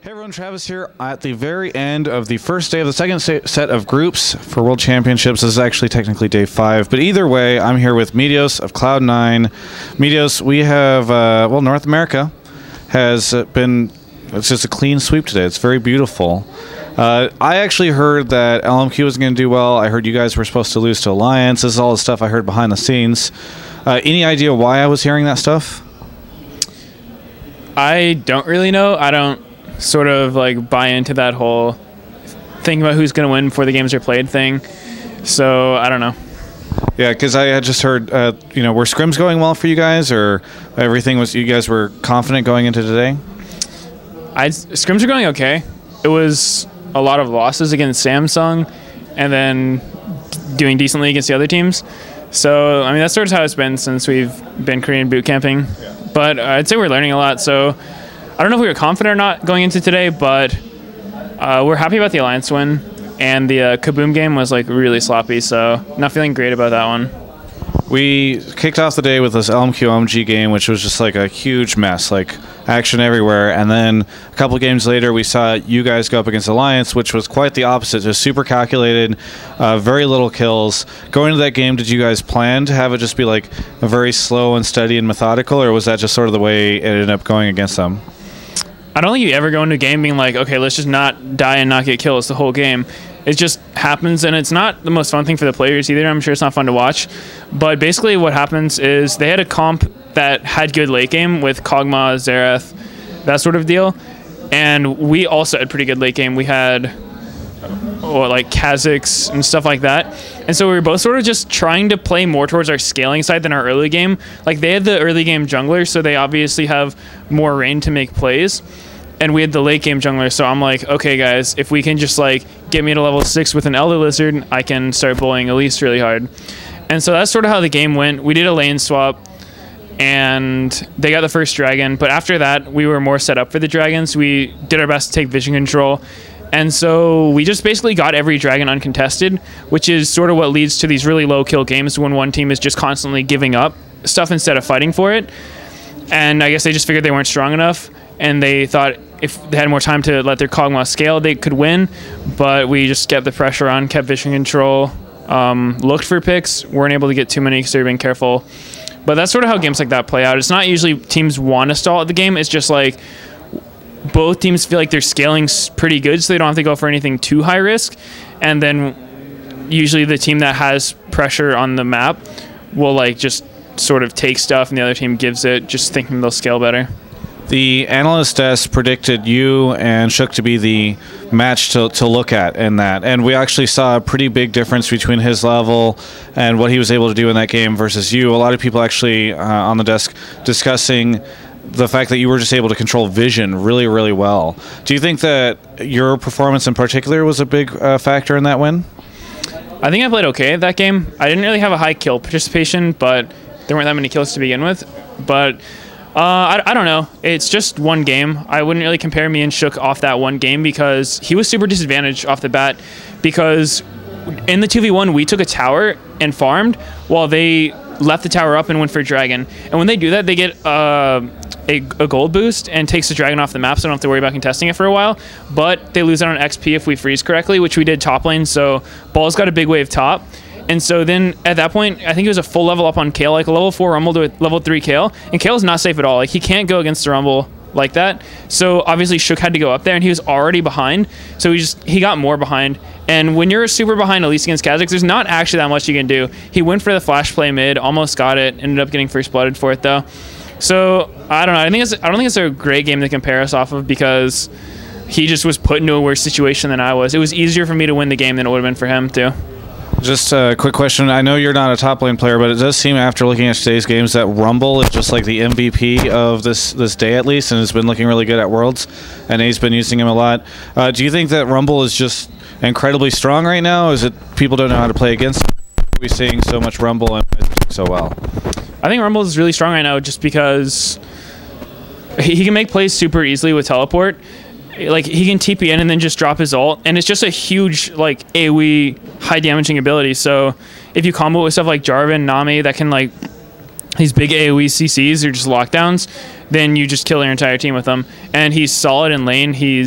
Hey everyone, Travis here at the very end of the first day of the second set of groups for World Championships. This is actually technically day 5, but either way, I'm here with Meteos of Cloud9. Meteos, we have, North America has been, it's just a clean sweep today. It's very beautiful. I actually heard that LMQ was going to do well. I heard you guys were supposed to lose to Alliance. This is all the stuff I heard behind the scenes. Any idea why I was hearing that stuff? I don't really know. I don't sort of like buy into that whole thinking about who's going to win before the games are played thing. So I don't know. Yeah, because I had just heard, were scrims going well for you guys, or everything was, you guys were confident going into today? Scrims are going okay. It was a lot of losses against Samsung and then doing decently against the other teams. So, I mean, that's sort of how it's been since we've been Korean boot camping. Yeah. But I'd say we're learning a lot. So I don't know if we were confident or not going into today, but we're happy about the Alliance win. And the Kaboom game was like really sloppy, so not feeling great about that one. We kicked off the day with this LMQ OMG game, which was just like a huge mess, like action everywhere. And then a couple games later, we saw you guys go up against Alliance, which was quite the opposite, just super calculated, very little kills. Going into that game, did you guys plan to have it just be like a very slow and steady and methodical, or was that just sort of the way it ended up going against them? I don't think you ever go into a game being like, okay, let's just not die and not get kills the whole game. It just happens, and it's not the most fun thing for the players either. I'm sure it's not fun to watch. But basically what happens is they had a comp that had good late game with Kog'Maw, Xerath, that sort of deal. And we also had pretty good late game. We had like Kha'Zix and stuff like that. And so we were both sort of just trying to play more towards our scaling side than our early game. Like they had the early game jungler, so they obviously have more range to make plays. And we had the late game jungler, so I'm like, okay guys, if we can just like get me to level 6 with an Elder Lizard, I can start bullying Elise really hard. And so that's sort of how the game went. We did a lane swap, and they got the first dragon, but after that, we were more set up for the dragons. We did our best to take vision control, and so we just basically got every dragon uncontested, which is sort of what leads to these really low kill games when one team is just constantly giving up stuff instead of fighting for it. And I guess they just figured they weren't strong enough, and they thought if they had more time to let their Kog'Maw scale, they could win. But we just kept the pressure on, kept vision control, looked for picks, weren't able to get too many because they were being careful. But that's sort of how games like that play out. It's not usually teams want to stall at the game. It's just like both teams feel like they're scaling pretty good, so they don't have to go for anything too high risk. And then usually the team that has pressure on the map will like just sort of take stuff, and the other team gives it, just thinking they'll scale better. The analyst desk predicted you and Shook to be the match to look at in that, and we actually saw a pretty big difference between his level and what he was able to do in that game versus you. A lot of people actually on the desk discussing the fact that you were just able to control vision really, really well. Do you think that your performance in particular was a big factor in that win? I think I played okay at that game. I didn't really have a high kill participation, but there weren't that many kills to begin with. But I don't know. It's just one game. I wouldn't really compare me and Shook off that one game because he was super disadvantaged off the bat, because in the 2v1 we took a tower and farmed while they left the tower up and went for dragon. And when they do that, they get a gold boost and takes the dragon off the map, so they don't have to worry about contesting it for a while. But they lose out on XP if we freeze correctly, which we did top lane, so Ball's got a big wave top. And so then at that point, I think it was a full level up on Kayle, like a level 4 Rumble to a level 3 Kayle. And Kale's not safe at all. Like, he can't go against the Rumble like that. So obviously Shook had to go up there, and he was already behind. So he got more behind. And when you're super behind, at least against Kha'Zix, there's not actually that much you can do. He went for the flash play mid, almost got it, ended up getting first blooded for it though. So I don't know. I don't think it's a great game to compare us off of, because he just was put into a worse situation than I was. It was easier for me to win the game than it would have been for him too. Just a quick question. I know you're not a top lane player, but it does seem after looking at today's games that Rumble is just like the MVP of this day at least, and has been looking really good at Worlds, and he's been using him a lot. Do you think that Rumble is just incredibly strong right now? Is it people don't know how to play against him? Are we seeing so much Rumble and so well? I think Rumble is really strong right now just because he can make plays super easily with teleport. Like, he can TP in and then just drop his ult, and it's just a huge like AoE high damaging ability. So if you combo with stuff like Jarvan, Nami, that can like these big AoE CCs or just lockdowns, then you just kill your entire team with them. And he's solid in lane. He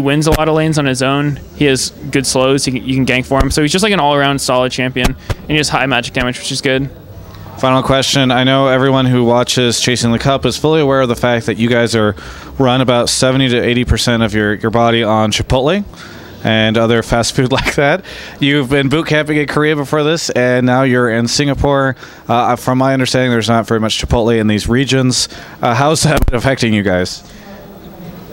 wins a lot of lanes on his own. He has good slows. You can gank for him. So he's just like an all-around solid champion. And he has high magic damage, which is good. Final question. I know everyone who watches Chasing the Cup is fully aware of the fact that you guys run about 70 to 80% of your body on Chipotle and other fast food like that. You've been boot camping in Korea before this, and now you're in Singapore. From my understanding, there's not very much Chipotle in these regions. How's that affecting you guys?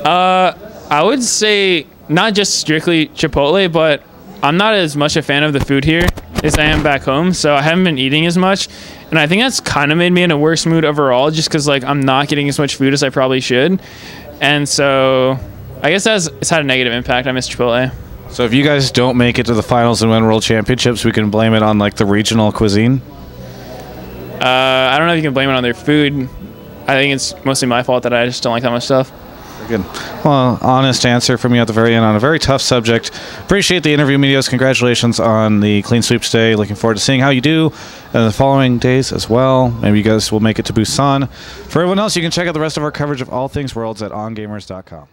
I would say not just strictly Chipotle, but I'm not as much a fan of the food here as I am back home, so I haven't been eating as much. And I think that's kind of made me in a worse mood overall, just because like I'm not getting as much food as I probably should. And so I guess it's had a negative impact. I miss Chipotle. So if you guys don't make it to the finals and win world championships, we can blame it on like the regional cuisine? I don't know if you can blame it on their food. I think it's mostly my fault that I just don't like that much stuff. Very good. Well, honest answer from you at the very end on a very tough subject. Appreciate the interview, Meteos. Congratulations on the clean sweep today. Looking forward to seeing how you do in the following days as well. Maybe you guys will make it to Busan. For everyone else, you can check out the rest of our coverage of all things Worlds at ongamers.com.